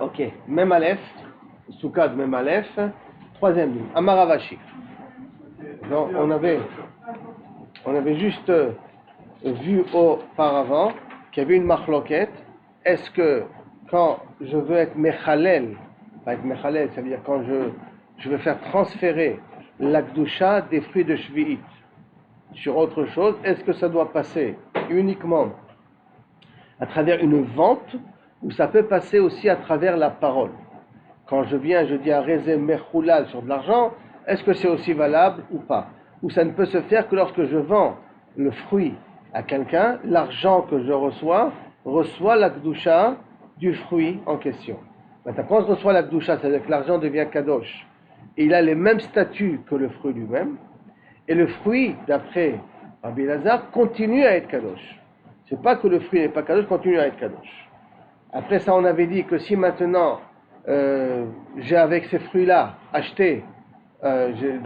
Ok, même Aleph, Soukad, même Aleph, troisième ligne, Amaravashi. Donc, on avait juste vu auparavant qu'il y avait une marloquette. Est-ce que quand je veux être mechalel, ça veut dire quand je veux faire transférer l'akdusha des fruits de Shvi'it sur autre chose, est-ce que ça doit passer uniquement à travers une vente ou ça peut passer aussi à travers la parole? Quand je dis à Rezé Mechoulal sur de l'argent, est-ce que c'est aussi valable ou pas? Ou ça ne peut se faire que lorsque je vends le fruit à quelqu'un, l'argent que je reçoit la Kdusha du fruit en question. Maintenant, quand je reçois la Kdusha, c'est-à-dire que l'argent devient Kadosh, et il a les mêmes statuts que le fruit lui-même, et le fruit, d'après Rabbi Elazar, continue à être Kadosh. C'est pas que le fruit n'est pas Kadosh, continue à être Kadosh. Après ça, on avait dit que si maintenant j'ai avec ces fruits-là acheté, j'ai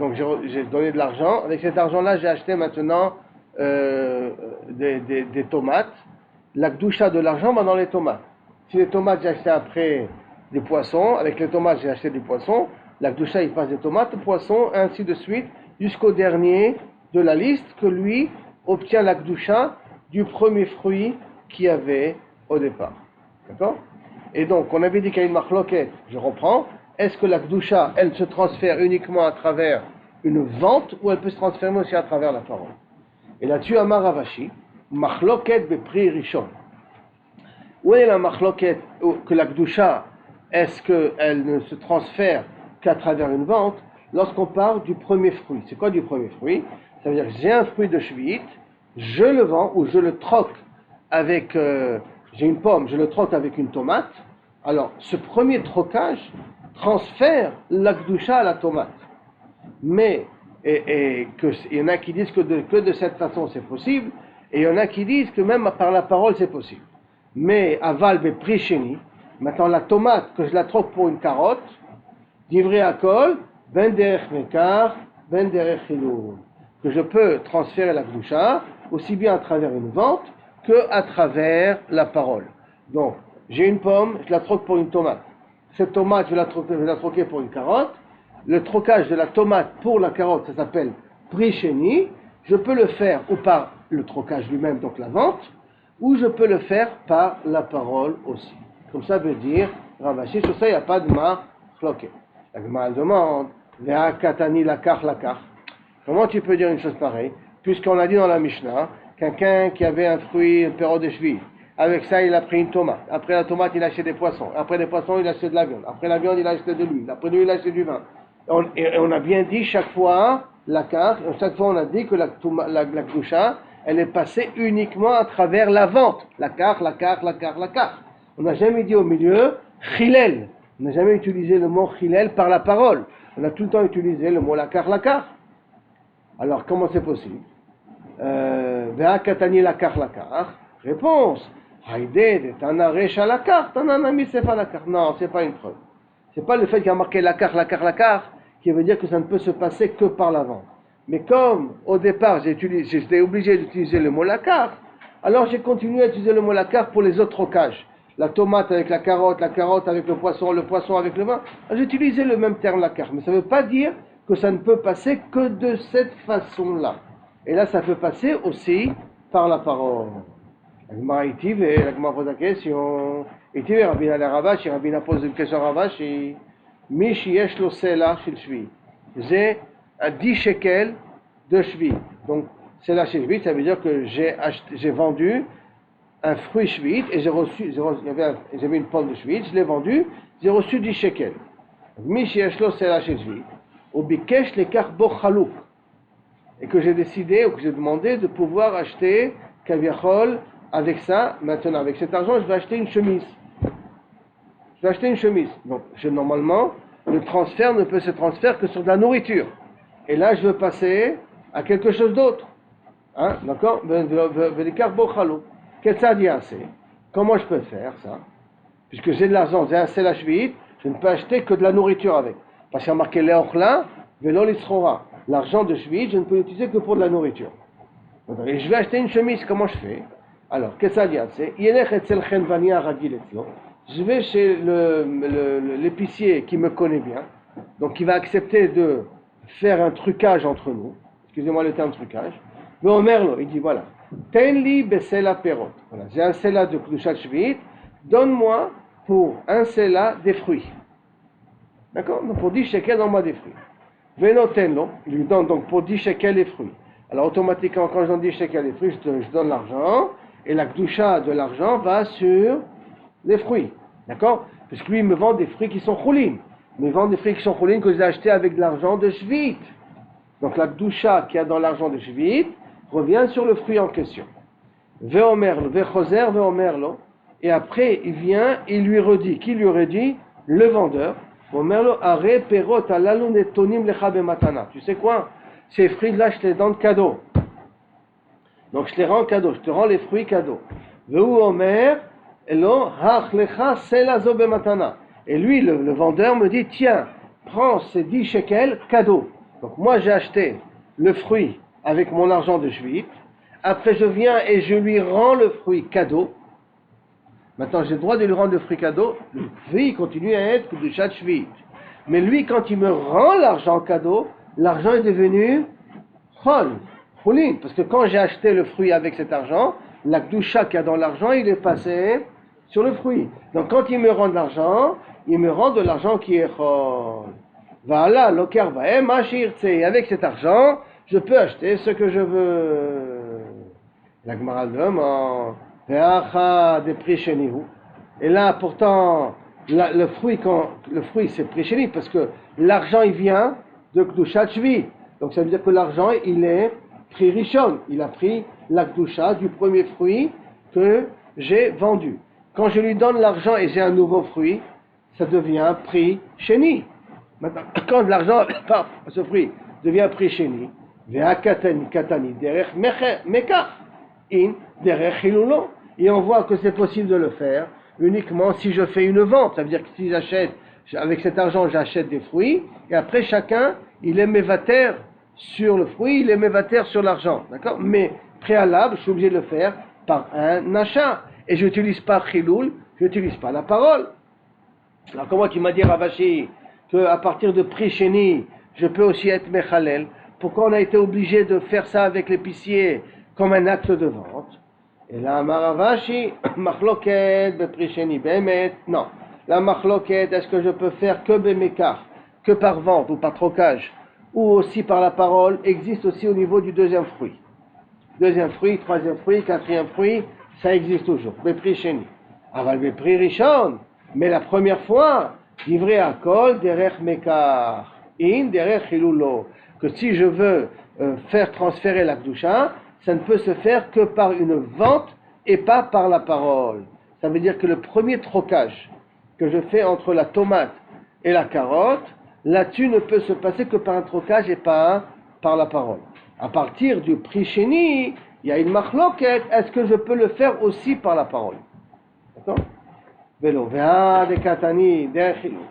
donné de l'argent, avec cet argent-là j'ai acheté maintenant des tomates, la Kdusha de l'argent va dans les tomates. Si les tomates j'ai acheté après des poissons, avec les tomates j'ai acheté du poisson, la Kdusha il passe des tomates, poissons, ainsi de suite, jusqu'au dernier de la liste que lui obtient la Kdusha du premier fruit qu'il y avait au départ. D'accord? Et donc, on avait dit qu'il y a une marloquette, je reprends. Est-ce que la Kdusha, elle se transfère uniquement à travers une vente ou elle peut se transférer aussi à travers la parole? Et là-dessus, Amar Ravashi, marloquette bepri rishon. Où est la marloquette que la Kdusha, est-ce qu'elle ne se transfère qu'à travers une vente? Lorsqu'on parle du premier fruit. C'est quoi du premier fruit? Ça veut dire que j'ai un fruit de Shvi'it, je le vends ou je le troque avec... j'ai une pomme, je le troque avec une tomate. Alors, ce premier trocage transfère la Kdusha à la tomate. Mais, il y en a qui disent que de cette façon c'est possible, et il y en a qui disent que même par la parole c'est possible. Mais, aval bepricheni, maintenant la tomate, que je la troque pour une carotte, divrei akol, ben derech mekar, ben derech chilul, que je peux transférer la Kdusha, aussi bien à travers une vente, que à travers la parole. Donc, j'ai une pomme, je la troque pour une tomate. Cette tomate, je vais la troquer pour une carotte. Le trocage de la tomate pour la carotte, ça s'appelle pricheni. Je peux le faire ou par le trocage lui-même, donc la vente, ou je peux le faire par la parole aussi. Comme ça veut dire, Ravashi, sur ça, il n'y a pas de marloquet. La Gemara demande, Ve'a katani lakach. Comment tu peux dire une chose pareille? Puisqu'on a dit dans la Mishnah, quelqu'un qui avait un fruit, un perro de cheville, avec ça il a pris une tomate, après la tomate il a acheté des poissons, après les poissons il a acheté de la viande, après la viande il a acheté de l'huile, après l'huile il a acheté du vin. Et on a bien dit chaque fois on a dit que la Kdusha, elle est passée uniquement à travers la vente, la carte. On n'a jamais dit au milieu chilel, on n'a jamais utilisé le mot chilel par la parole, on a tout le temps utilisé le mot la carte. Alors comment c'est possible? Réponse. Non, c'est pas une preuve. C'est pas le fait qu'il y a marqué la carte qui veut dire que ça ne peut se passer que par la vente. Mais comme au départ j'étais obligé d'utiliser le mot la carte, alors j'ai continué à utiliser le mot la carte pour les autres trocages. La tomate avec la carotte avec le poisson avec le vin. J'ai utilisé le même terme la carte, mais ça ne veut pas dire que ça ne peut passer que de cette façon-là. Et là, ça peut passer aussi par la parole. La Gemara pose la question. Rabbi pose une question à Ravashi. Mishi yesh lo sela shel shvi. J'ai 10 shekels de shvi. Donc, sela shel shvi, ça veut dire que j'ai vendu un fruit shvit et j'avais une pomme de shvit, je l'ai vendu, j'ai reçu 10 shekels. Mishi yesh lo sela shel shvi. Ou bikesh lekach bo chalouk. Et que j'ai décidé, ou que j'ai demandé de pouvoir acheter kaviachol avec ça. Maintenant, avec cet argent, je vais acheter une chemise. Donc, normalement, le transfert ne peut se transférer que sur de la nourriture. Et là, je veux passer à quelque chose d'autre. Hein? D'accord? Qu'est-ce que ça dit assez? Comment je peux faire ça? Puisque j'ai de l'argent, j'ai un sela shvi'it, je ne peux acheter que de la nourriture avec. Parce qu'il y a marqué le'ochla, velo litzchora. L'argent de shvi'it, je ne peux l'utiliser que pour de la nourriture. Et je vais acheter une chemise, comment je fais? Alors, qu'est-ce que ça dit? je vais chez l'épicier qui me connaît bien, donc qui va accepter de faire un trucage entre nous, excusez-moi le terme trucage, mais Omerlo, il dit voilà, Tenli besela perot, voilà, j'ai un sela de Kdushat Shvi'it, donne-moi pour un sela des fruits. D'accord? Donc pour 10 shekels, donne-moi des fruits. Venotenlo, il lui donne donc pour 10 shekels les fruits. Alors automatiquement, quand je donne 10 shekels les fruits, je donne l'argent, et la Kdusha de l'argent va sur les fruits. D'accord? Parce que lui, il me vend des fruits qui sont choulines. Il me vend des fruits qui sont choulines que j'ai achetés avec de l'argent de Shvit. Donc la Kdusha qu'il y a dans l'argent de Shvit revient sur le fruit en question. Veomerlo, vechoser, veomerlo. Et après, il vient, il lui redit. Qui lui aurait dit? Le vendeur. Veomerlo, are perot alalu netonim lecha bematana. Tu sais quoi? Ces fruits-là, je te les donne cadeau. Donc je te les rends cadeau. Je te rends les fruits cadeau. Veomer, elo, hach lecha selazo bematana. Et lui, le vendeur, me dit, tiens, prends ces 10 shekels cadeau. Donc moi, j'ai acheté le fruit avec mon argent de Shvit. Après, je viens et je lui rends le fruit cadeau. Maintenant, j'ai le droit de lui rendre le fruit cadeau. Le fruit continue à être du Kdushat Shvit. Mais lui, quand il me rend l'argent cadeau, l'argent est devenu choulin. Parce que quand j'ai acheté le fruit avec cet argent, la Kdusha qu'il y a dans l'argent, il est passé sur le fruit. Donc quand il me rend de l'argent, il me rend de l'argent qui est chol. Voilà, l'oker vaem ashirtse. Et avec cet argent, je peux acheter ce que je veux. La Gemara demande, des prix chez nous. Et là, pourtant, le fruit c'est prix chez nous, parce que l'argent il vient de Kdushat Shvit. Donc ça veut dire que l'argent il est prix Rishon. Il a pris la Kdusha du premier fruit que j'ai vendu. Quand je lui donne l'argent et j'ai un nouveau fruit, ça devient prix chéni. Maintenant, quand l'argent, ce fruit devient prix chéni, katani derech mekach in derech hilulo. Et on voit que c'est possible de le faire uniquement si je fais une vente. Ça veut dire que si j'achète, avec cet argent, j'achète des fruits, et après chacun, il est mévater sur le fruit, il est mévater sur l'argent. D'accord? Mais préalable, je suis obligé de le faire par un achat. Et je n'utilise pas Chiloul, je n'utilise pas la parole. Alors comment tu m'as dit Ravashi qu'à partir de prix chéni, je peux aussi être Mechalel? Pourquoi on a été obligé de faire ça avec l'épicier comme un acte de vente? Et là, Ravashi, Machloket, prix chéni, Bemet, non. La Machloket, est-ce que je peux faire que Bemekar, que par vente ou par trocage, ou aussi par la parole, existe aussi au niveau du deuxième fruit. Deuxième fruit, troisième fruit, quatrième fruit, ça existe toujours. Bepri Sheni. Aval Bepri Rishon. Mais la première fois, livré à Kol, derech Mekar. In, derech Hilulo. Que si je veux faire transférer la Kdusha, ça ne peut se faire que par une vente et pas par la parole. Ça veut dire que le premier trocage que je fais entre la tomate et la carotte, là-dessus ne peut se passer que par un trocage et pas par la parole. À partir du prix chéni, il y a une machloket, est-ce que je peux le faire aussi par la parole? D'accord? Velo, vea de katani, derechilou.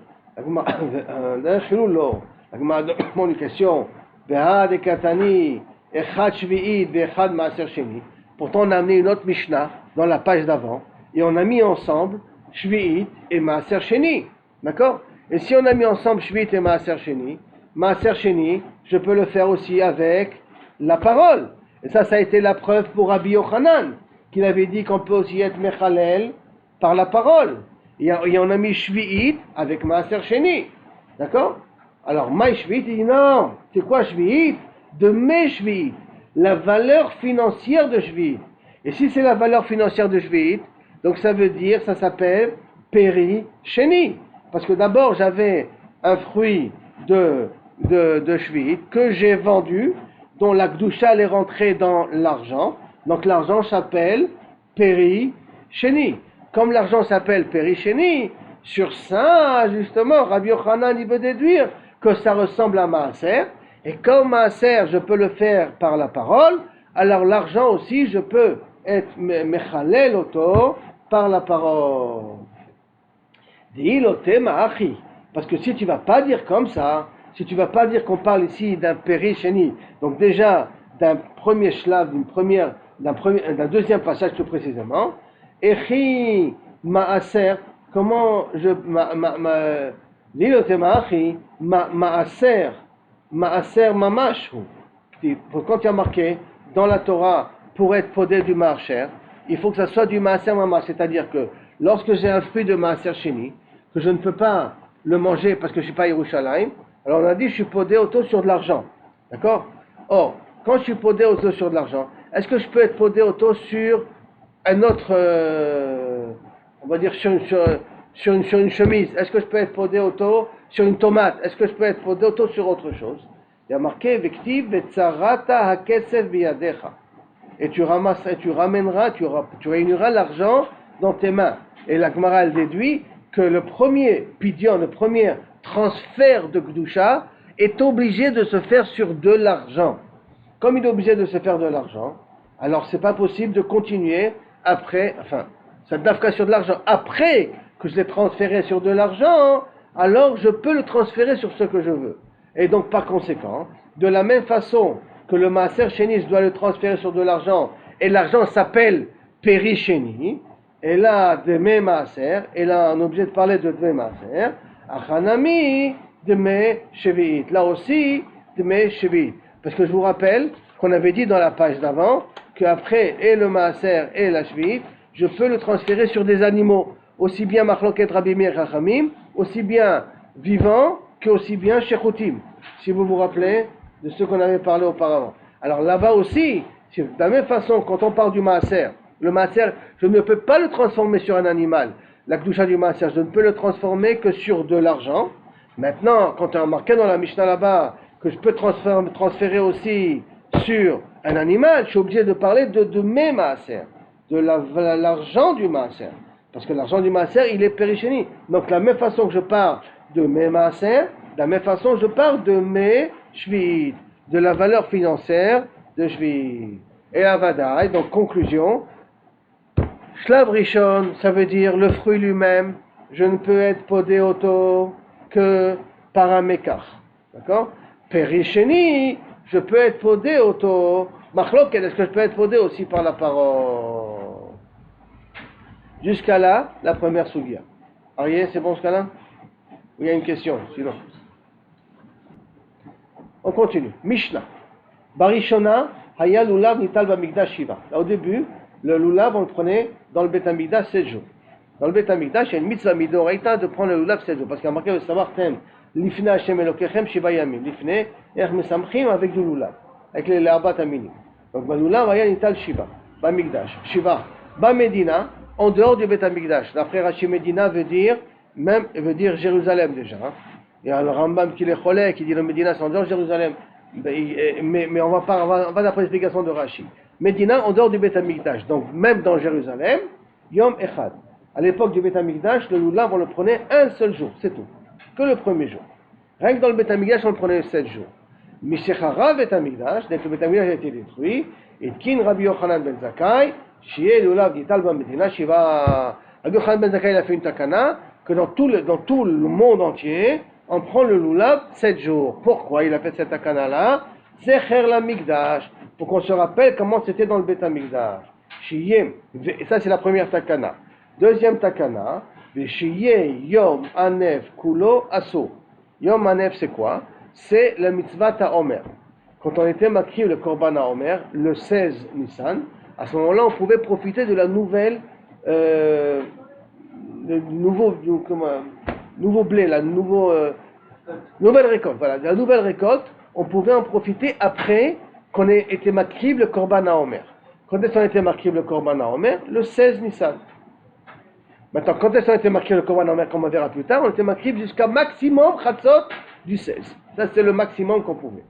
Derechilou, lo. La Gemara demande une question. Vea de katani, echad shvi'id, ve'echad maaser sheni. Pourtant, on a amené une autre Mishnah dans la page d'avant, et on a mis ensemble shvi'id et maaser sheni. D'accord? Et si on a mis ensemble shvi'id et maaser sheni, je peux le faire aussi avec la parole. Et ça a été la preuve pour Rabbi Yochanan, qu'il avait dit qu'on peut aussi être Mechalel par la parole. Et on a mis Shvi'it avec Maaser Sheni. D'accord? Alors, Maï Shvi'it, il dit non. C'est quoi Shvi'it? De mes Shvi'it. La valeur financière de Shvi'it. Et si c'est la valeur financière de Shvi'it, donc ça veut dire, ça s'appelle Peri Sheni. Parce que d'abord, j'avais un fruit de Shvi'it que j'ai vendu, dont la Kdusha est rentrée dans l'argent. Donc l'argent s'appelle Peri Sheni. Comme l'argent s'appelle Peri Sheni, sur ça, justement, Rabbi Yochanan il veut déduire que ça ressemble à Maaser. Et comme Maaser, je peux le faire par la parole, alors l'argent aussi, je peux être Mechalel Oto par la parole. Di'ilote Ma'achi. Parce que si tu ne vas pas dire comme ça, si tu ne vas pas dire qu'on parle ici d'un Peri Sheni, donc déjà d'un premier shlav, d'un deuxième passage tout précisément, Echi Maaser, comment je, maaser mamash, quand il y a marqué dans la Torah, pour être podé du maaser, il faut que ça soit du maaser mamash, c'est-à-dire que lorsque j'ai un fruit de maaser sheni, que je ne peux pas le manger parce que je ne suis pas à Yerushalayim, alors on a dit je suis podé auto sur de l'argent, d'accord? Or, quand je suis podé auto sur de l'argent, est-ce que je peux être podé auto sur un autre, on va dire sur une chemise? Est-ce que je peux être podé auto sur une tomate? Est-ce que je peux être podé auto sur autre chose? Il y a marqué Vektiv vetzarata hakesef biyadecha. Et tu ramasses, et tu ramèneras, tu réuniras l'argent dans tes mains. Et la Gemara elle déduit que le premier pidyon, le premier transfert de Kedusha est obligé de se faire sur de l'argent. Comme il est obligé de se faire de l'argent, alors c'est pas possible de continuer après, enfin, ça dafka sur de l'argent. Après que je l'ai transféré sur de l'argent, alors je peux le transférer sur ce que je veux. Et donc par conséquent, de la même façon que le maaser sheni doit le transférer sur de l'argent, et l'argent s'appelle péri sheni, et là, deme maaser, et là on est obligé de parler de deme maaser, achanami deme shevi'it, là aussi deme shevi'it. Parce que je vous rappelle qu'on avait dit dans la page d'avant qu'après et le maaser et la shvi'it, je peux le transférer sur des animaux, aussi bien machloket Rabbi Meir Chachamim, aussi bien vivants que aussi bien shechutim, si vous vous rappelez de ce qu'on avait parlé auparavant. Alors là-bas aussi, de la même façon, quand on parle du maaser, le maaser, je ne peux pas le transformer sur un animal. La kedusha du maaser, je ne peux le transformer que sur de l'argent. Maintenant, quand on a marqué dans la Mishnah là-bas que je peux transférer aussi sur un animal, je suis obligé de parler de mes maaser, de l'argent du maaser. Parce que l'argent du maaser, il est périchéni. Donc, de la même façon que je parle de mes maaser, de la même façon, je parle de mes shvi'it, de la valeur financière de shvi'it. Et avada, donc conclusion, shlav rishon, ça veut dire le fruit lui-même, je ne peux être podé auto que par un mekach. D'accord? Périchéni, je peux être podé auto. Machloket, est-ce que je peux être podé aussi par la parole? Jusqu'à là, la première sugia. Arié, c'est bon jusqu'à là? Il y a une question, sinon. On continue. Mishnah. Barishona, haya lulav nital bamikdash shiva. Là, au début, le lulav, on le prenait dans le Beth Amikdash 7 jours. Dans le Beth Amikdash, il y a une mitzvah midoraita de prendre le lulav 7 jours. Parce qu'il y a marqué le savoir tem, l'ifne Hashem Elokechem shiva yamim. L'ifne, erch mesamchim avec du lulav. Avec les arbat aminim. Donc, le lulav, haya nital shiva. Bamikdash. Shiva. Bamedina, en dehors du Beth Amikdash. D'après Rashi, Medina veut dire Jérusalem déjà. Il y a le Rambam qui les cholait, qui dit le Medina c'est en dehors de Jérusalem. Mais on va d'après l'explication de Rashi. Medina en dehors du Beth Amikdash. Donc même dans Jérusalem, Yom Echad. À l'époque du Beth Amikdash, le lulav on le prenait un seul jour, c'est tout. Que le premier jour. Rien que dans le Beth Amikdash on le prenait 7 jours. Mishechara Beth Amikdash, dès que le Beth Amikdash a été détruit, et Kin Rabbi Yochanan ben Zakkai, Shieh lulav gital ba Medina, Shiva. Rabbi Yochanan ben Zakkai a fait une takana que dans tout le monde entier, on prend le lulav 7 jours. Pourquoi il a fait cette takana-là? Zecher la Mikdash, pour qu'on se rappelle comment c'était dans le Beth Amikdash. Shiyem, et ça c'est la première takana. Deuxième takana, Shiyeh Yom Anef Kulo Aso. Yom Anef c'est quoi? C'est la mitzvah Omer. Quand on était makri le Korban Omer, le 16 Nissan, à ce moment-là on pouvait profiter de la nouvelle nouveau blé, la nouvelle récolte. Voilà, la nouvelle récolte, on pouvait en profiter après qu'on ait été makrib le Korban Omer. Quand est-ce qu'on a été makrib le Korban Omer? Le 16 Nissan. Maintenant, quand est-ce qu'on a été makrib le Korban Omer, comme on verra plus tard, on était makrib jusqu'à maximum Chatzot du 16. Ça, c'est le maximum qu'on pouvait.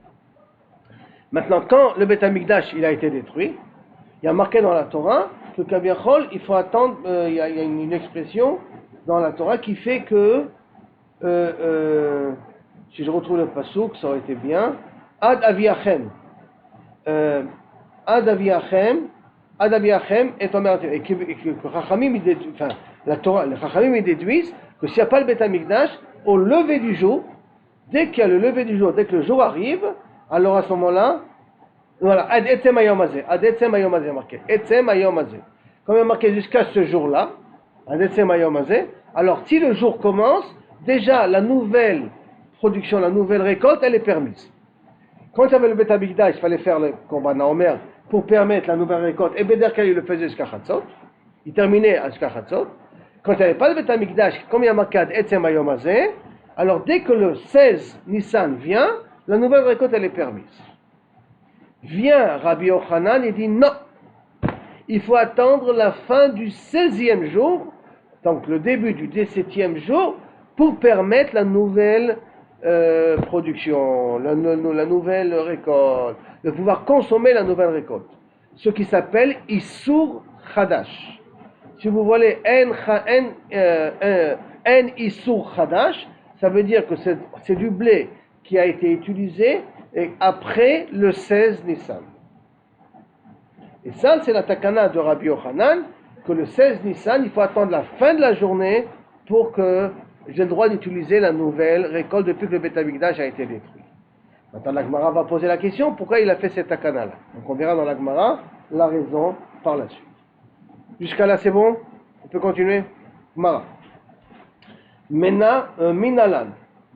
Maintenant, quand le Beth Amikdash il a été détruit, il y a marqué dans la Torah que Kaviachol, il faut attendre, il y a une expression dans la Torah qui fait que, si je retrouve le pasuk, ça aurait été bien, Ad Aviachem. Ad Aviachem est Omer. Et que Chachamim, enfin, la Torah, les Chachamim ils déduisent que s'il n'y a pas le Beth Amikdash, au lever du jour, dès qu'il y a le lever du jour, dès que le jour arrive, alors à ce moment-là, voilà, Ad Etzem Hayom Hazeh, Ad Etzem Hayom Hazeh marqué, Etzem Hayom Hazeh. Comme il est marqué jusqu'à ce jour-là, alors si le jour commence, déjà la nouvelle production, la nouvelle récolte, elle est permise. Quand il y avait le Beth Amikdash, il fallait faire le Korban Omer pour permettre la nouvelle récolte. Et Bederkel, il le faisait jusqu'à Chatzot. Il terminait jusqu'à Chatzot. Quand il n'y avait pas le Beth Amikdash, comme il y a marqué Etzem Hayom Hazeh, alors dès que le 16 Nissan vient, la nouvelle récolte, elle est permise. Vient Rabbi Yochanan et dit non. Il faut attendre la fin du 16e jour, donc le début du 17e jour, pour permettre la nouvelle production, la nouvelle récolte, de pouvoir consommer la nouvelle récolte. Ce qui s'appelle Issur Chadash. Si vous voulez En Issur Chadash, ça veut dire que c'est du blé qui a été utilisé après le 16 Nissan. Et ça, c'est la takana de Rabbi Yochanan, que le 16 Nissan, il faut attendre la fin de la journée pour que j'ai le droit d'utiliser la nouvelle récolte depuis que le Beth Amikdash a été détruit. Maintenant, la Gemara va poser la question, pourquoi il a fait cette takana-là? Donc on verra dans la Gemara la raison par la suite. Jusqu'à là, c'est bon? On peut continuer? Gemara. Minalan.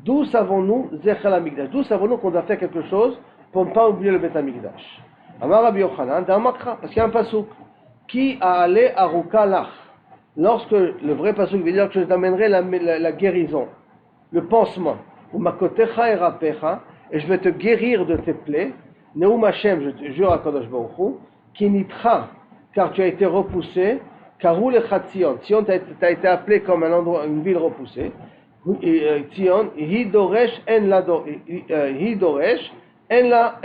D'où savons-nous Zechel Amikdash? D'où savons-nous qu'on doit faire quelque chose pour ne pas oublier le Beth Amikdash? Amar Rabbi Yochanan, dans Makra, parce qu'il y a un pasouk qui a allé à Rukalach. Lorsque le vrai pasouk veut dire que je t'amènerai la guérison, le pansement, ou makotecha et rapecha, et je vais te guérir de tes plaies. Neum Hashem, je te jure à Kadosh Baruch Hu, qui nitra, car tu as été repoussé, karou lecha Tzion. Tzion, tu as été appelé comme un endroit, une ville repoussée. Tzion, hidoresh en la hidoresh. En la,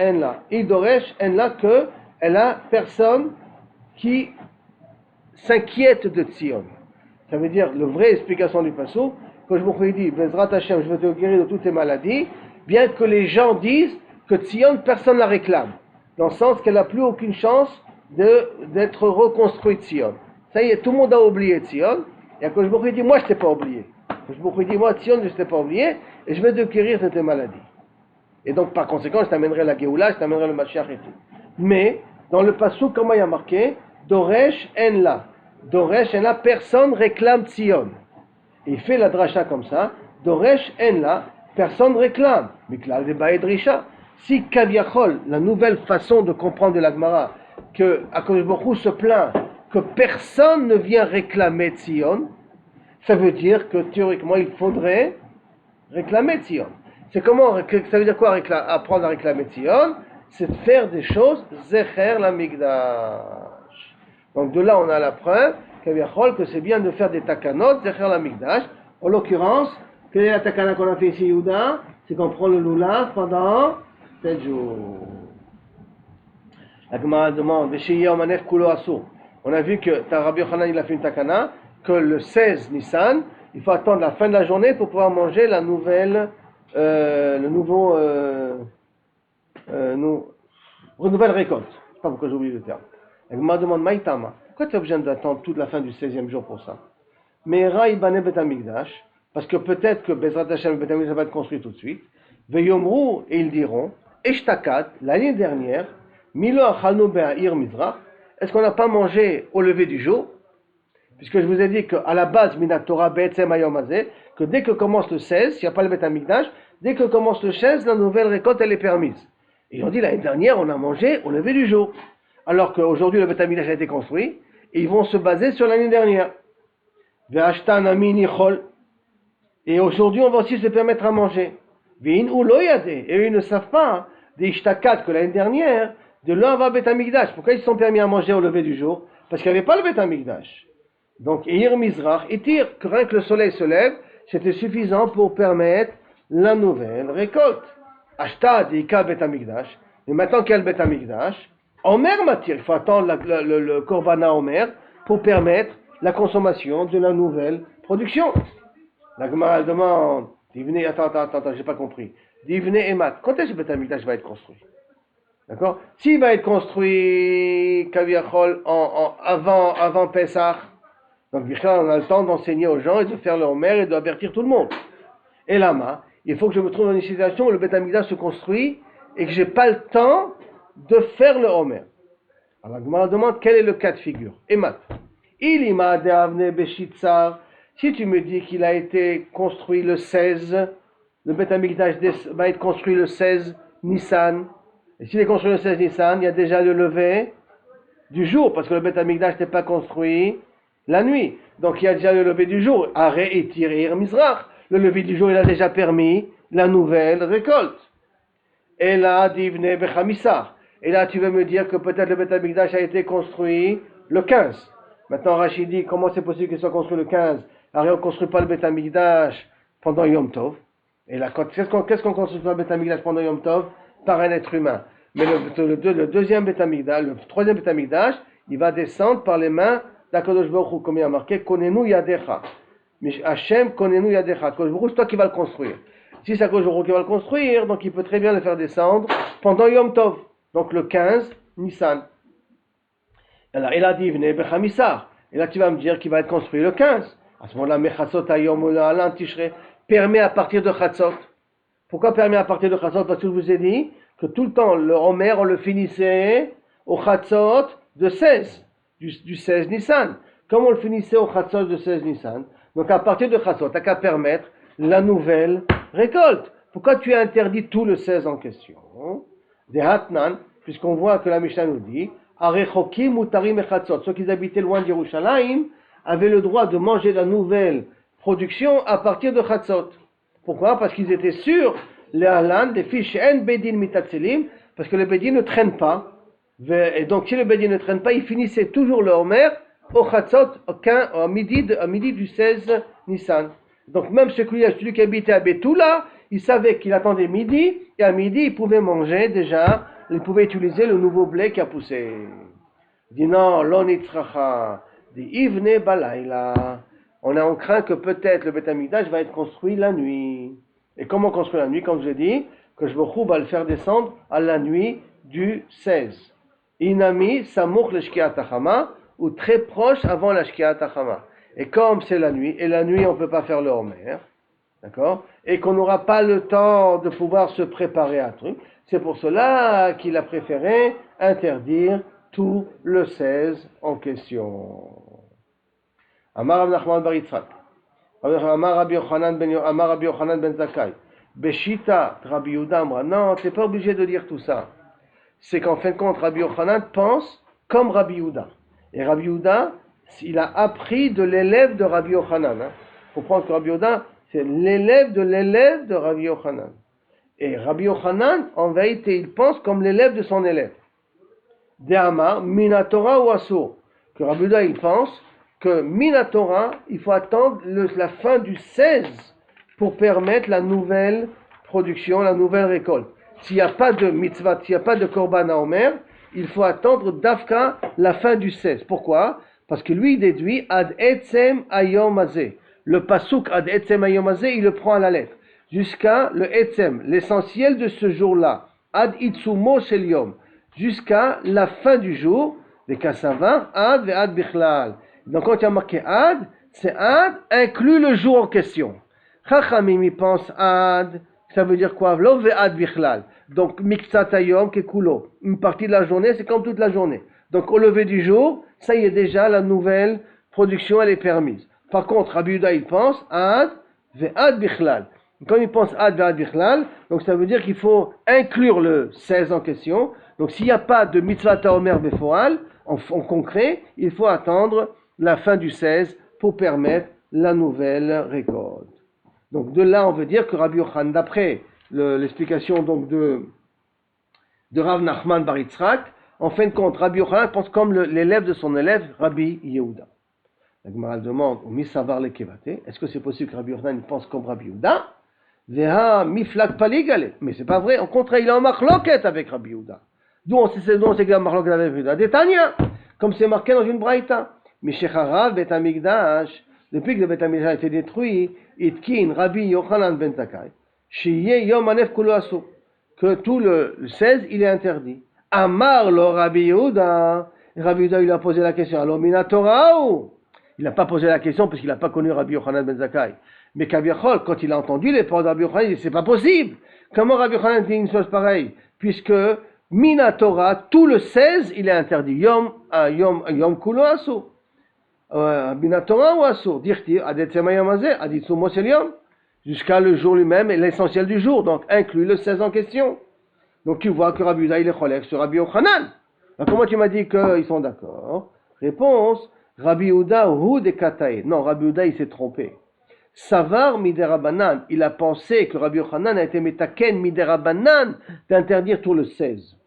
idoresh, en la, que elle a personne qui s'inquiète de Tzion. Ça veut dire, la vraie explication du passage, quand je vous dis, Bezrat Hashem, je vais te guérir de toutes tes maladies, bien que les gens disent que Tzion, personne ne la réclame, dans le sens qu'elle n'a plus aucune chance d'être reconstruite Tzion. Ça y est, tout le monde a oublié Tzion, et quand je vous dis, moi je ne t'ai pas oublié. Je vous dis, moi Tzion, je ne t'ai pas oublié, et je vais te guérir de tes maladies. Et donc, par conséquent, je t'amènerai la Géoula, je t'amènerai le Mashiach et tout. Mais, dans le passage, comment il y a marqué? Doresh en la. Doresh en la, personne réclame Tzion. Et il fait la dracha comme ça. Doresh en la, personne réclame. Miklal de Baedrisha. Si Kaviachol, la nouvelle façon de comprendre de la Gemara, que Akadosh Baruch Hu se plaint que personne ne vient réclamer Tzion, ça veut dire que théoriquement, il faudrait réclamer Tzion. C'est comment, ça veut dire quoi apprendre à réclamer Tzion? C'est de faire des choses Zecher l'Amigdash. Donc de là on a la preuve que c'est bien de faire des takanot Zecher l'Amigdash. En l'occurrence, quelle est la takana qu'on a fait ici, Yehuda? C'est qu'on prend le lulav pendant 7 jours. La Gemara demande, on a vu que Rabbi Yochanan il a fait une takana, que le 16 Nissan, il faut attendre la fin de la journée pour pouvoir manger la nouvelle nouvelle récolte. Je ne sais pas pourquoi j'ai oublié le terme. Elle me demande, Maïtama, pourquoi tu as besoin d'attendre toute la fin du 16e jour pour ça? Mais Raïbane Bet Amikdash, parce que peut-être que Bezrat Hashem Bet Amikdash va être construit tout de suite. Veyomru, et ils diront, Eshtakat, l'année dernière, Milo Achalnu Be'a'ir Mizrach, est-ce qu'on n'a pas mangé au lever du jour? Puisque je vous ai dit qu'à la base, Minatora Be'etzem Hayom Hazeh, que dès que commence le 16, s'il n'y a pas le Beth Amikdash, dès que commence le 16, la nouvelle récolte, elle est permise. Et ils ont dit, l'année dernière, on a mangé au lever du jour. Alors qu'aujourd'hui, le Beth Amikdash a été construit, et ils vont se baser sur l'année dernière. Ve'ashtan ami nichol. Et aujourd'hui, on va aussi se permettre à manger. Ve'in ou loyade. Et ils ne savent pas, des ishtakat, que l'année dernière, de l'un va Beth Amikdash. Pourquoi ils se sont permis à manger au lever du jour? Parce qu'il n'y avait pas le Beth Amikdash. Donc, Ir Mizrach, et tire, que rien que le soleil se lève, c'était suffisant pour permettre la nouvelle récolte. Ashtad, Ika Bet Amikdash. Et maintenant qu'il y a le Bet Amikdash, Omer Matir, il faut attendre le Korbana Omer pour permettre la consommation de la nouvelle production. La Gemara demande, attends, j'ai pas compris. Divne Emat, quand est-ce que le Bet Amikdash va être construit? D'accord? S'il va être construit, Kaviachol, avant Pesach, donc, on a le temps d'enseigner aux gens et de faire le Homer et d'avertir tout le monde. Et là, il faut que je me trouve dans une situation où le Beth Amikdash se construit et que je n'ai pas le temps de faire le Homer. Alors, la Gemara demande quel est le cas de figure. Emat. Ilima de Avne Beshitzar, si tu me dis qu'il a été construit le 16, le Beth Amikdash va être construit le 16 Nissan, et s'il est construit le 16 Nissan, il y a déjà le lever du jour, parce que le Beth Amikdash n'est pas construit la nuit. Donc il y a déjà le lever du jour. Aré et Tirir Mizrach. Le lever du jour, il a déjà permis la nouvelle récolte. Et là, Divne Bechamisar. Et là, tu veux me dire que peut-être le Beth Amikdash a été construit le 15. Maintenant, Rachid dit, comment c'est possible qu'il soit construit le 15? Aré, on ne construit pas le Beth Amikdash pendant Yom Tov. Et là, qu'est-ce qu'on construit le Beth Amikdash pendant Yom Tov? Par un être humain. Mais le deuxième Beth Amikdash, le troisième Beth Amikdash, il va descendre par les mains d'Akadosh Baruch Hu, comme il y a marqué, Konenu Yadecha. Hashem, Konenu Yadecha. Akadosh Baruch Hu, c'est toi qui vas le construire. Si c'est Akadosh Baruch Hu qui va le construire, donc il peut très bien le faire descendre pendant Yom Tov. Donc le 15 Nissan. Alors, il a dit, venez Bechamisar. Et là, tu vas me dire qu'il va être construit le 15. À ce moment-là, Mechatzot Hayom Alan Tishrei permet à partir de Chatzot. Pourquoi permet à partir de Chatzot? Parce que je vous ai dit que tout le temps, le Homer, on le finissait au Chatzot de 16, du 16 Nissan. Comme on le finissait au Chatzot de 16 Nissan, donc à partir de Chatzot, t'as qu'à permettre la nouvelle récolte. Pourquoi tu as interdit tout le 16 en question? Des Hatnan, puisqu'on voit que la Mishnah nous dit, Arechokim Mutarim et Chatzot, ceux qui habitaient loin d'Yerushalayim avaient le droit de manger la nouvelle production à partir de Chatzot. Pourquoi? Parce qu'ils étaient sûrs, les Alan, des fiches en Bedin Mitatzelim, parce que le Bedin ne traîne pas. Et donc, si le Bedin ne traîne pas, il finissait toujours le Homer au Chatzot, à midi du 16 Nissan. Donc, même celui qui habitait à Betula, il savait qu'il attendait midi, et à midi, il pouvait manger déjà, il pouvait utiliser le nouveau blé qui a poussé. Il dit non, l'onitzracha, dit Ivne Balayla. On craint que peut-être le Beth Amikdash va être construit la nuit. Et comment construire la nuit? Comme je dis, que je va le faire descendre à la nuit du 16. Inami Samour le Shkiat Hachama, ou très proche avant la Shkiat Hachama. Et comme c'est la nuit, et la nuit on ne peut pas faire le Homer, d'accord? Et qu'on n'aura pas le temps de pouvoir se préparer à un truc, c'est pour cela qu'il a préféré interdire tout le 16 en question. Amar Rav Nachman bar Yitzchak, Amar Rabbi Yochanan ben Zakkai, Beshita Rabbi Yehuda Amra. Non, tu n'es pas obligé de dire tout ça. C'est qu'en fin de compte, Rabbi Yochanan pense comme Rabbi Yehuda. Et Rabbi Yehuda, il a appris de l'élève de Rabbi Yochanan. Il faut prendre que Rabbi Yehuda, c'est l'élève de Rabbi Yochanan. Et Rabbi Yochanan, en vérité, il pense comme l'élève de son élève. De Amar, Minatora ou Asur. Que Rabbi Yehuda, il pense que Minatora, il faut attendre la fin du 16 pour permettre la nouvelle production, la nouvelle récolte. S'il n'y a pas de mitzvah, s'il n'y a pas de korban à Omer, il faut attendre d'Afka la fin du 16. Pourquoi? Parce que lui, il déduit Ad Etzem Ayom Hazeh. Le pasuk Ad Etzem Ayom Hazeh, il le prend à la lettre. Jusqu'à le Etzem, l'essentiel de ce jour-là. Ad Itzumo Shel Yom. Jusqu'à la fin du jour. Les Kassavin, Ad ve Ad Bichlal. Donc quand il y a marqué Ad, c'est Ad inclut le jour en question. Chachamim, il pense Ad, ça veut dire quoi? Lo ve Ad Bichlal. Donc Miktsat Ayom Kekulo. Une partie de la journée, c'est comme toute la journée. Donc au lever du jour, ça y est déjà, la nouvelle production, elle est permise. Par contre, Rabbi Yehuda, il pense Ad ve Ad Bichlal. Quand il pense Ad ve Ad Bichlal, donc ça veut dire qu'il faut inclure le 16 en question. Donc s'il n'y a pas de Mitzvah Omer Befoal, en concret, il faut attendre la fin du 16 pour permettre la nouvelle récolte. Donc de là, on veut dire que Rabbi Yochanan, d'après l'explication donc de Rav Nachman bar Yitzchak, en fin de compte, Rabbi Yochanan pense comme l'élève de son élève, Rabbi Yehuda. La Gemara demande, est-ce que c'est possible que Rabbi Yochanan pense comme Rabbi Yehuda? Veha miflak paligale. Mais c'est pas vrai, au contraire, il est en marloquette avec Rabbi Yehuda. D'où on sait qu'il est en marloquette avec Rabbi Yehuda? Détania, comme c'est marqué dans une braïta. Mishecharav Bet Amikdash, depuis que le Bet Amikdash a été détruit, Itkin Rabbi Yochanan ben Zakkai, Shiye Yom Anef Kulo Asur, que tout le 16 il est interdit. Amar lo Rabbi Yehuda, Rabbi Yehuda il a posé la question, alors Minatora ou? Il n'a pas posé la question parce qu'il n'a pas connu Rabbi Yochanan ben Zakkai. Mais Kaviachol, quand il a entendu les paroles de Rabbi Yochanan, il dit c'est pas possible. Comment Rabbi Yochanan dit une chose pareille? Puisque Minatora, tout le 16 il est interdit. Yom Kulo Asur. Binatora ou Assour? Dirtir, Adetsemayamazé, Aditsumoselium, jusqu'à le jour lui-même et l'essentiel du jour, donc inclut le 16 en question. Donc tu vois que Rabbi Uda il est cholek sur Rabbi Yochanan. Alors comment tu m'as dit qu'ils sont d'accord? Réponse, Rabbi Uda hu de katae. Non, Rabbi Uda il s'est trompé. Savar miderabanan, il a pensé que Rabbi Yochanan a été metaken miderabanan d'interdire tout le 16.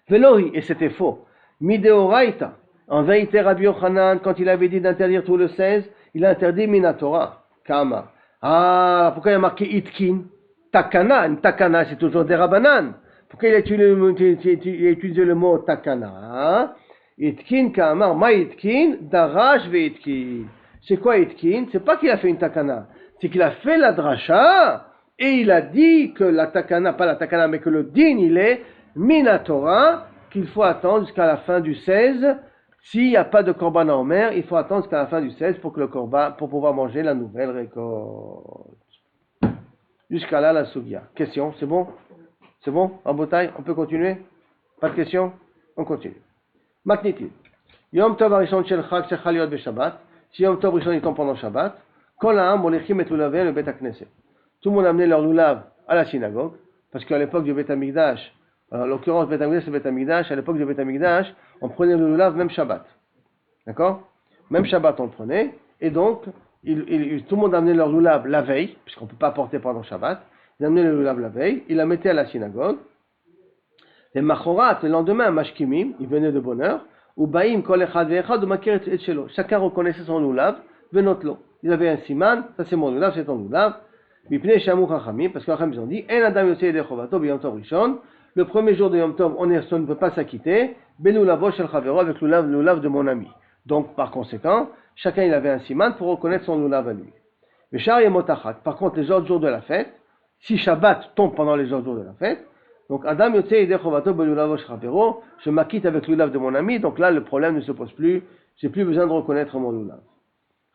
Velohi, et c'était faux. Mideoraita, en vérité Rabbi Yochanan, quand il avait dit d'interdire tout le 16, il a interdit Minatora, Kama. Ah, pourquoi il y a marqué Itkin? Takana, une takana c'est toujours des rabanan. Pourquoi il a utilisé le mot takana? Itkin Kama, ma Itkin, darash ve Itkin. C'est quoi Itkin? C'est pas qu'il a fait une takana, c'est qu'il a fait la dracha et il a dit que la takana, pas la takana, mais que le din il est Minatora, qu'il faut attendre jusqu'à la fin du 16. S'il n'y a pas de korban en mer, il faut attendre jusqu'à la fin du 16 pour que le korban, pour pouvoir manger la nouvelle récolte. Jusqu'à là, la sugia. Question, c'est bon? C'est bon? En bataille, on peut continuer? Pas de questions? On continue. Matnitiv. Yom Tov Arishon Shel Chag Shechal Yot B'Shabbat. Si Yom Tov Rishon il tombe pendant Shabbat, Kol Ha'am Molechim et Lulavé le Bet HaKnesset. Tout le monde a amené leur lulav à la synagogue, parce qu'à l'époque du Bet HaMikdash, en l'occurrence Bet HaMikdash c'est Bet HaMikdash, à l'époque du Bet HaMikdash, on prenait le lulav même Shabbat. D'accord? Même Shabbat on le prenait, et donc tout le monde a amené leur lulav la veille, puisqu'on ne peut pas porter pendant Shabbat, ils amenaient le lulav la veille, ils la mettaient à la synagogue, les machorat, le lendemain, mashkimim, ils venaient de bonne heure, ou baïm kol echad ve'echad ou makir et shelo. Chacun reconnaissait son lulav, venotlo. Ils avaient un siman, ça c'est mon lulav, c'est ton lulav. Mipnei shamu chachamim, parce que les chachamim ont dit, en adam yotzei yedei chovato b'yom tov rishon. Le premier jour de Yom Tov, on ne peut pas s'acquitter, belulavo shel chavero, avec le lulav de mon ami. Donc, par conséquent, chacun il avait un siman pour reconnaître son lulav à lui. Mais shar yemotachat. Par contre, les autres jours de la fête, si Shabbat tombe pendant les autres jours de la fête, donc Adam yotzei yedei chovato belulavo shel chavero, je m'acquitte avec le lulav de mon ami, donc là le problème ne se pose plus, j'ai plus besoin de reconnaître mon lulav.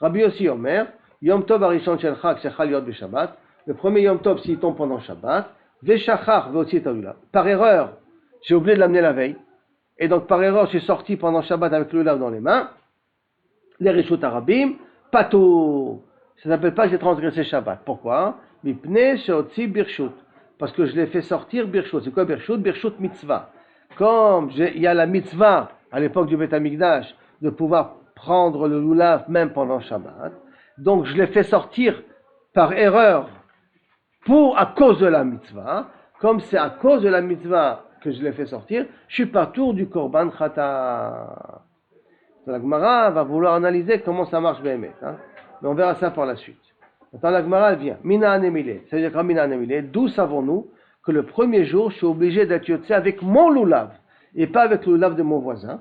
Rabbi Yossi Omer, Yom Tov Arishon Shel Chag Shechal Yot B'Shabbat, le premier Yom Tov s'il tombe pendant Shabbat, Veshachar ve'otzi et lulav. Par erreur, j'ai oublié de l'amener la veille, et donc par erreur j'ai sorti pendant Shabbat avec le lulav dans les mains, les Rishut Arabim, pato. Ça s'appelle pas j'ai transgressé Shabbat. Pourquoi? Mipnei she'otzi birshut. Parce que je l'ai fait sortir birshut. C'est quoi birshut? Birshut mitzvah. Comme il y a la mitzvah à l'époque du Bet HaMikdash de pouvoir prendre le lulav même pendant Shabbat, donc je l'ai fait sortir par erreur à cause de la mitzvah. Comme c'est à cause de la mitzvah que je l'ai fait sortir, je suis pas tour du korban chata. La Gemara va vouloir analyser comment ça marche Béhémet, hein? Mais on verra ça par la suite. Maintenant la Gemara vient, Mina anemile, c'est-à-dire que Mina anemile, d'où savons-nous que le premier jour je suis obligé d'être yotzé avec mon lulav et pas avec le lulav de mon voisin?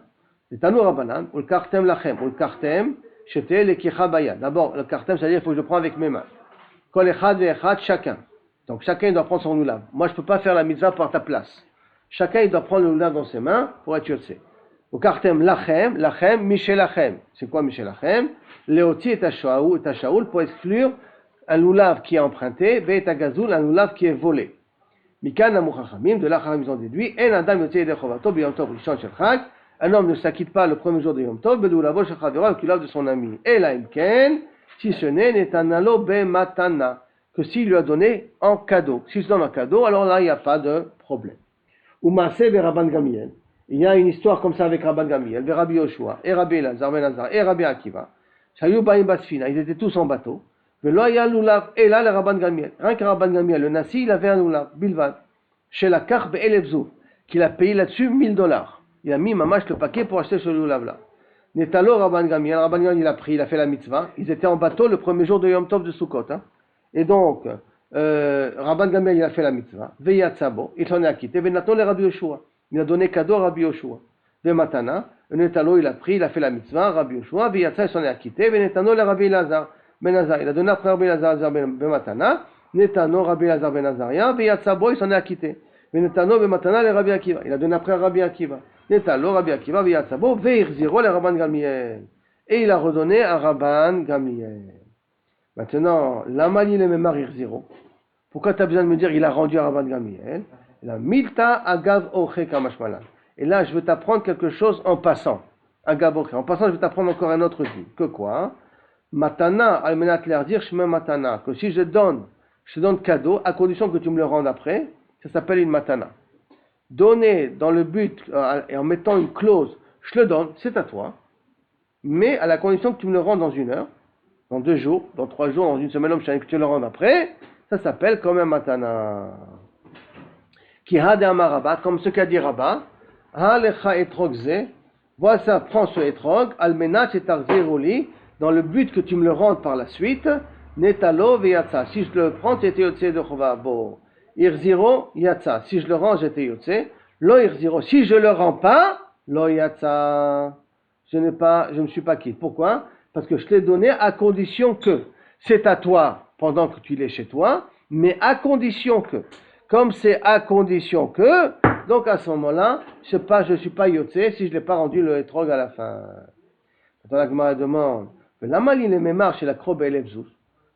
C'est Tanu Rabbanan, ou le kartem lachem, ou le kartem, j'étais le kichabaya. D'abord, le kartem, c'est-à-dire qu'il faut que je le prenne avec mes mains. Kol echad ve'echad, chacun. Donc chacun doit prendre son lulav. Moi, je ne peux pas faire la mitzvah par ta place. Chacun il doit prendre le lulav dans ses mains pour être yotzé. Au kartem lachem, lachem, mishelachem. C'est quoi mishelachem? Leoti et shaoul pour exclure un lulav qui est emprunté, ve et gazoul, un lulav qui est volé. Mikan amuchachamim, de là ils ont déduit, en adam yotzei yedei chovato b'yom tov rishon shel chag. Un homme ne s'acquitte pas le premier jour de Yom Tov, belulavo shel chavero, avec le lulav de son ami. Et là, imken, si ce n'est netanalo bematana, que s'il lui a donné en cadeau. S'il se donne en cadeau, alors là, il n'y a pas de problème. Ou Maaseh ve Rabban Gamliel. Il y a une histoire comme ça avec Rabban Gamliel, ve Rabbi Yoshua, et Rabbi Elazar ben Azar, et Rabbi Akiva. Shayu baim basfina, ils étaient tous en bateau. Velo ya lulav, et là, le Rabban Gamliel. Rien que Rabban Gamliel, le Nasi, il avait un lulav, bilvad. Chez la Kach be'elevzou, qu'il a payé là-dessus $1000. Il a mis mamash le paquet pour acheter ce lulav-là. Netalo Rabban Gamliel, il a pris, il a fait la mitzvah. Ils étaient en bateau le premier jour de Yom Tov de Sukkot. Hein. Et donc, Rabban Gamliel, il a fait la mitzvah. Veyatzabo, il s'en est acquitté. Venaton le Rabbi Yoshua. Il a donné cadeau à Rabbi Yoshua. Vematana, Netalo, il a pris, il a fait la mitzvah. Rabbi Yoshua, Veyatza, il s'en est acquitté. Venetano le Rabbi Elazar ben Azar. Il a donné après Rabbi Elazar ben Matana. Netano Rabbi Elazar ben Azaria. Veyatzabo, il s'en est acquitté. Venetano Vematana le Rabbi Akiva. Il a donné après Rabbi Akiva. Netalo Rabbi Akiva Veyatzabo Veirziro le Rabban Gamliel. Et il a redonné à Rabban Gamliel. Maintenant, l'amali le memar Irziro. Pourquoi tu as besoin de me dire il a rendu à Rabban Gamliel? Il a milta agav oche kamashmalan. Et là, je veux t'apprendre quelque chose en passant. Agabokhe. En passant, je vais t'apprendre encore un autre dit. Que quoi? Matana, almenat l'erdir, shme matana. Que si je te donne cadeau, à condition que tu me le rendes après, ça s'appelle une matana. Donner dans le but, et en mettant une clause, je le donne, c'est à toi, mais à la condition que tu me le rendes dans 1 heure, dans 2 jours, dans 3 jours, dans 1 semaine, que tu le rendes après, ça s'appelle comme un matana. Qui a de Rabat, comme ce qu'a dit Rabat, ha lecha etrogze, voilà ça, prends ce etrog, almenat et tarziroli, dans le but que tu me le rendes par la suite, netalo veyatsa. Si je le prends, j'étais yotse de chova. Bo, irziro yatsa. Si je le rends, j'étais yotse. Lo irziro. Si je le rends pas, lo yatsa. Je ne suis pas quitte. Pourquoi? Parce que je t'ai donné à condition que c'est à toi pendant que tu l'es chez toi, mais à condition que, comme c'est à condition que, donc à ce moment-là, je ne suis pas yotse si je ne l'ai pas rendu le etrog à la fin. Quand la Gemara demande, la maline est mémar chez la Krobe et l'Ebzus.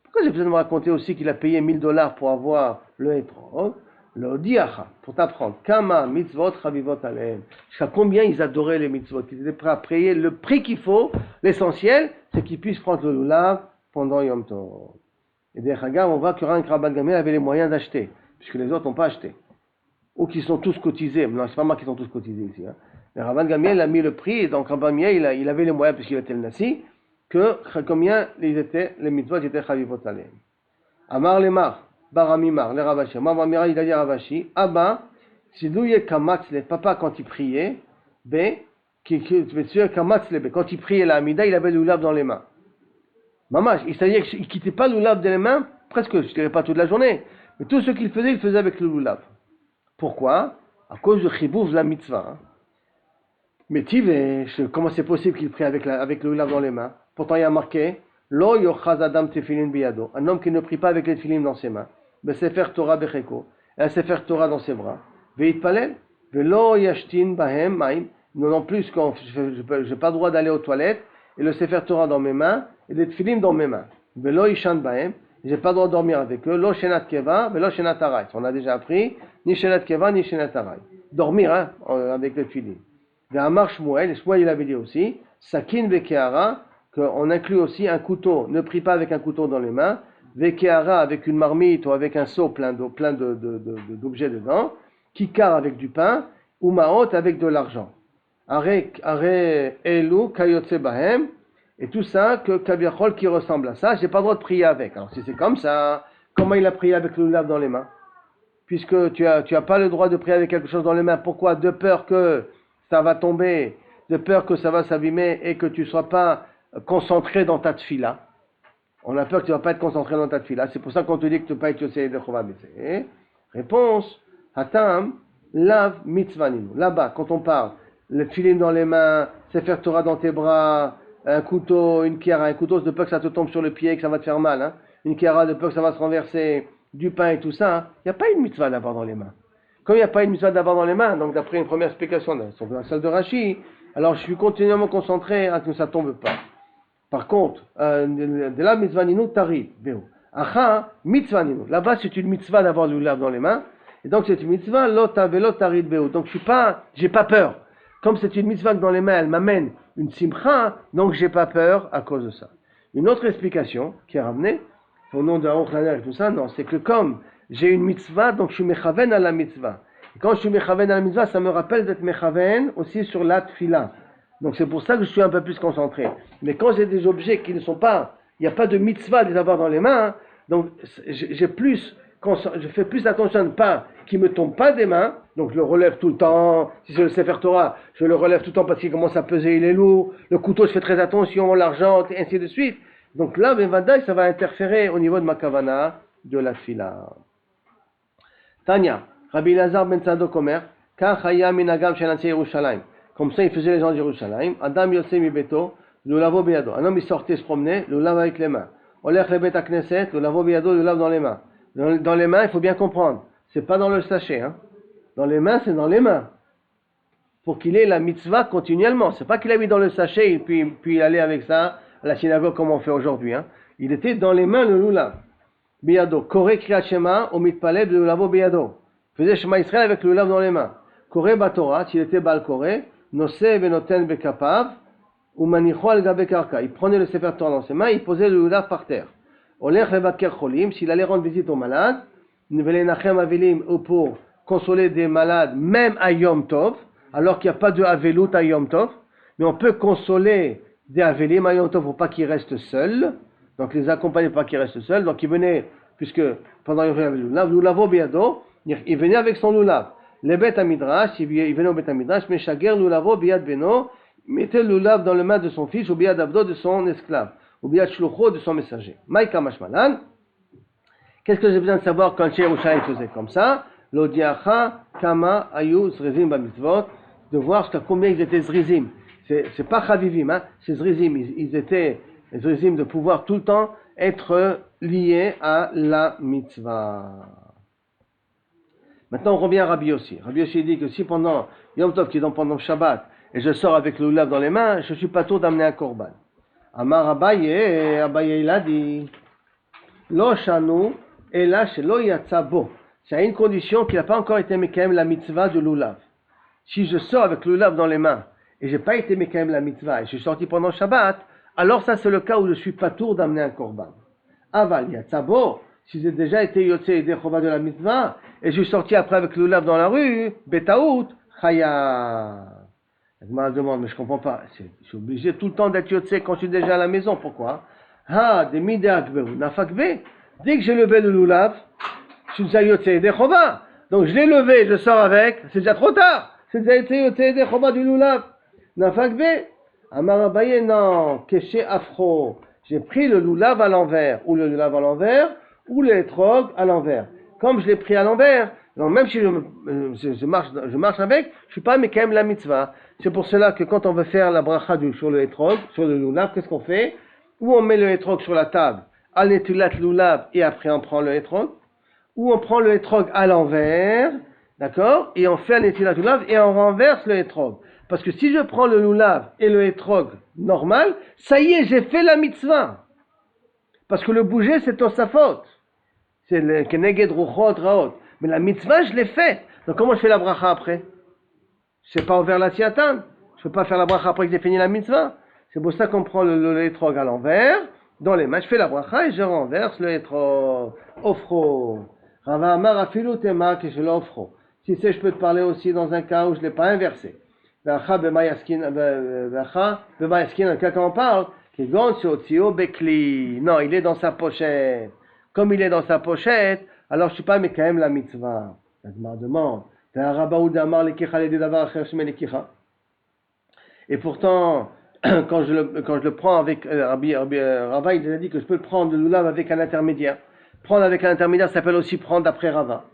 Pourquoi j'ai besoin de me raconter aussi qu'il a payé $1000 pour avoir le etrog? Le diacha, pour t'apprendre. Kama mitzvot chavivot alehem. Jusqu'à combien ils adoraient les mitzvot? Ils étaient prêts à payer le prix qu'il faut. L'essentiel, c'est qu'ils puissent prendre le lulav pendant Yom Tov. Et derrière, on voit que Rabban Gamliel avait les moyens d'acheter, puisque les autres n'ont pas acheté. Ou qu'ils sont tous cotisés. Non, c'est pas moi qui sont tous cotisés ici. Hein. Mais Rabban Gamliel a mis le prix, et donc Rabban Gamliel, il avait les moyens, puisqu'il était le nasi, que combien les mitzvot étaient chavivot alehem. Amar lemar. Baramimar, les Ravashi. Mamamira, il a dit Ravashi, Abba, si douye kamatzle, papa quand il priait, quand il priait la Hamida, il avait le lulav dans les mains. Maman, il savait qu'il ne quittait pas le lulav dans les mains, presque, je ne dirais pas toute la journée, mais tout ce qu'il faisait, il faisait avec le lulav. Pourquoi? À cause de chibouf la mitzvah. Hein. Mais comment c'est possible qu'il prie avec le lulav dans les mains? Pourtant, il y a marqué, Lo yochaz adam tefilin biyado, un homme qui ne prie pas avec les tefilin dans ses mains. Sefer Torah becheko, et un Sefer Torah dans ses bras. Veitpalel, velo yashtin bahem maim, non plus quand je n'ai pas le droit d'aller aux toilettes, et le Sefer Torah dans mes mains, et les tefilin dans mes mains. Velo yishan bahem, j'ai pas le droit de dormir avec eux. Lo shenat keva, velo shenat aray. On a déjà appris, ni shenat keva, ni shenat aray. Dormir, hein, avec les tefilin. Ve'amar Shmuel, et Shmuel il avait dit aussi, sakin vekeara, qu'on inclut aussi un couteau. Ne prie pas avec un couteau dans les mains. Vekeara avec une marmite ou avec un seau plein d'objets dedans, kikar avec du pain, ou maot avec de l'argent. Are elu kayotse bahem, et tout ça que kabiachol qui ressemble à ça, j'ai pas le droit de prier avec. Alors si c'est comme ça, comment il a prié avec le lulav dans les mains? Puisque tu as pas le droit de prier avec quelque chose dans les mains. Pourquoi? De peur que ça va tomber, de peur que ça va s'abîmer et que tu sois pas concentré dans ta tfila. On a peur que tu ne vas pas être concentré dans ta tefila. C'est pour ça qu'on te dit que tu ne peux pas être yossé de chova b'seh. Réponse, hatam, lav mitzvaninu. Là-bas, quand on parle, le filim dans les mains, Sefer Torah dans tes bras, un couteau, une kiara, un couteau de peur que ça te tombe sur le pied, que ça va te faire mal, hein. Une kiara de peur que ça va se renverser, du pain et tout ça, il n'y a pas une mitzvah d'avoir dans les mains. Comme il n'y a pas une mitzvah d'avoir dans les mains, donc d'après une première explication dans la salle de Rashi, alors je suis continuellement concentré à ce que ça ne tombe pas. Par contre, de la mitzvaninu tarid, béo. Acha, mitzvaninu. Là-bas, c'est une mitzvah d'avoir le lulav dans les mains. Et donc, c'est une mitzvah, lota velo tarid béo. Donc, j'ai pas peur. Comme c'est une mitzvah que dans les mains, elle m'amène une simcha, donc j'ai pas peur à cause de ça. Une autre explication qui est ramenée, au nom de Aruch Laner et tout ça, non, c'est que comme j'ai une mitzvah, donc je suis mechaven à la mitzvah. Et quand je suis mechaven à la mitzvah, ça me rappelle d'être mechaven aussi sur la tfila. Donc c'est pour ça que je suis un peu plus concentré. Mais quand j'ai des objets qui ne sont pas, il n'y a pas de mitzvah de les avoir dans les mains, hein, donc je fais plus attention de pas qu'il ne me tombe pas des mains, donc je le relève tout le temps. Si c'est le Sefer Torah, je le relève tout le temps parce qu'il commence à peser, il est lourd. Le couteau, je fais très attention, l'argent, et ainsi de suite. Donc là, ben vadaï, ça va interférer au niveau de ma kavana de la fila. Tanya, Rabbi Lazar ben Tzadok Omer, Kach haya minagam shel Ansei Yerushalayim. Comme ça, il faisait les gens de Jérusalem. Adam Yosef mi beto, le lavo biyado. Un homme, il sortait, se promenait, le lave avec les mains. Olech le bet knesset, le lavo biyado, le lave dans les mains. Dans les mains, il faut bien comprendre. C'est pas dans le sachet, hein. Dans les mains, c'est dans les mains. Pour qu'il ait la mitzvah continuellement. C'est pas qu'il a mis dans le sachet et puis il allait avec ça à la synagogue comme on fait aujourd'hui, hein. Il était dans les mains, le lulav. Biyado. Koré kriyat shema, au mitpaleb, le lavo biyado. Il faisait Shema Israël avec le lulav dans les mains. Koré batora, s'il était bal koré, Noseh venoten bekapav, ou manicho al gabe karka. Il prenait le Sefer Torah dans ses mains, il posait le lulav par terre. Olech levaker cholim, s'il allait rendre visite aux malades, nevelenachem avelim, ou pour consoler des malades, même à Yom Tov, alors qu'il n'y a pas de avelut à Yom Tov, mais on peut consoler des avelim à Yom Tov pour pas qu'ils restent seuls, donc les accompagner pour pas qu'ils restent seuls, donc il venait, puisque pendant Yom Tov, lulavo biado, il venait avec son lulav. Le Bet Midrash, il venait au Bet Midrash, mais Shager lulavo biad beno, il mettait le lulav dans le main de son fils, ou biad abdo de son esclave, ou biad shlucho de son messager. Maïka mashmalan, qu'est-ce que j'ai besoin de savoir quand Chez Yerushalayim faisait comme ça? L'odiacha kama ayu zrizim bamitzvot, de voir jusqu'à combien ils étaient zrizim. C'est pas chavivim, hein, c'est zrizim. Ils étaient zrizim de pouvoir tout le temps être liés à la mitzvah. Maintenant, on revient à Rabbi Yossi. Rabbi Yossi dit que si pendant Yom Tov, qui est donc pendant Shabbat, et je sors avec le lulav dans les mains, je suis pas tôt d'amener un korban. Amar Abaye, Abaye il a dit, Lo shanu, ela shelo yatsa bo. C'est à une condition qu'il n'a pas encore été mekayem la mitzvah de lulav. Si je sors avec le lulav dans les mains, et j'ai pas été mekayem la mitzvah, et je suis sorti pendant Shabbat, alors ça c'est le cas où je suis pas tour d'amener un korban. Aval yatsa bo, si j'ai déjà été yotze et dechova de la mitzvah, et je suis sorti après avec le lulav dans la rue, betaout, chaya. Je me demande, mais je comprends pas. Je suis obligé tout le temps d'être yotze quand je suis déjà à la maison. Pourquoi? Ha, de mide akberu, nafakbe. Dès que j'ai levé le lulav, je suis déjà yotze et dechova. Donc je l'ai levé, je sors avec, c'est déjà trop tard. C'est déjà été yotze et dechova du lulav. Nafakbe. Amar Abaye, non, keshe afro. J'ai pris le lulav à l'envers, ou le lulav à l'envers, ou le etrog à l'envers. Comme je l'ai pris à l'envers, donc même si je marche avec, je suis pas mais quand même la mitzvah. C'est pour cela que quand on veut faire la bracha sur le etrog, sur le lulav, qu'est-ce qu'on fait? Ou on met le etrog sur la table, al netilat lulav, et après on prend le etrog, ou on prend le etrog à l'envers, d'accord, et on fait un netilat lulav et on renverse le etrog. Parce que si je prends le lulav et le etrog normal, ça y est, j'ai fait la mitzvah. Parce que le bouger, c'est tosafot. C'est le keneged ruchot raot. Mais la mitzvah, je l'ai fait. Donc comment je fais la bracha après? Je n'ai pas ouvert la siatan. Je ne peux pas faire la bracha après que j'ai fini la mitzvah. C'est pour ça qu'on prend le etrog à l'envers, dans les mains. Je fais la bracha et je renverse le etrog. Offro. Rava amar afilu tema que je l'offro. Si c'est, je peux te parler aussi dans un cas où je ne l'ai pas inversé. Vecha b'mayaskin, quand on parle, non, il est dans sa pochette. Comme il est dans sa pochette, alors je ne suis pas mais quand même la mitzvah. La demande. Et pourtant, quand je le prends avec Rava, il a dit que je peux le prendre le lulav avec un intermédiaire. Prendre avec un intermédiaire, ça s'appelle aussi prendre d'après Rava.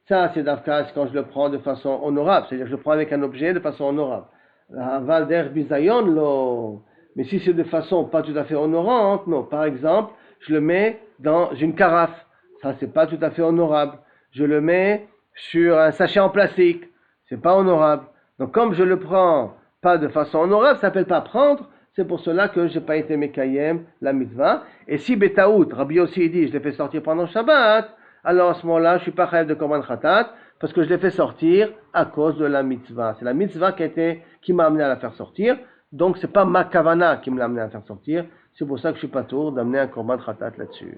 Ça, c'est d'Afkas quand je le prends de façon honorable, c'est-à-dire que je le prends avec un objet de façon honorable. Mais si c'est de façon pas tout à fait honorante, non. Par exemple, je le mets dans une carafe, ça c'est pas tout à fait honorable. Je le mets sur un sachet en plastique, c'est pas honorable. Donc comme je le prends pas de façon honorable, ça s'appelle pas prendre. C'est pour cela que j'ai pas été mekayem la mitzvah. Et si betaout, Rabbi aussi dit, je l'ai fait sortir pendant Shabbat, alors à ce moment-là, je suis pas chayav de korban khatat, parce que je l'ai fait sortir à cause de la mitzvah. C'est la mitzvah qui m'a amené à la faire sortir. Donc c'est pas ma kavana qui me l'a amené à la faire sortir. C'est pour ça que je suis pas tour d'amener un korban khatat là-dessus.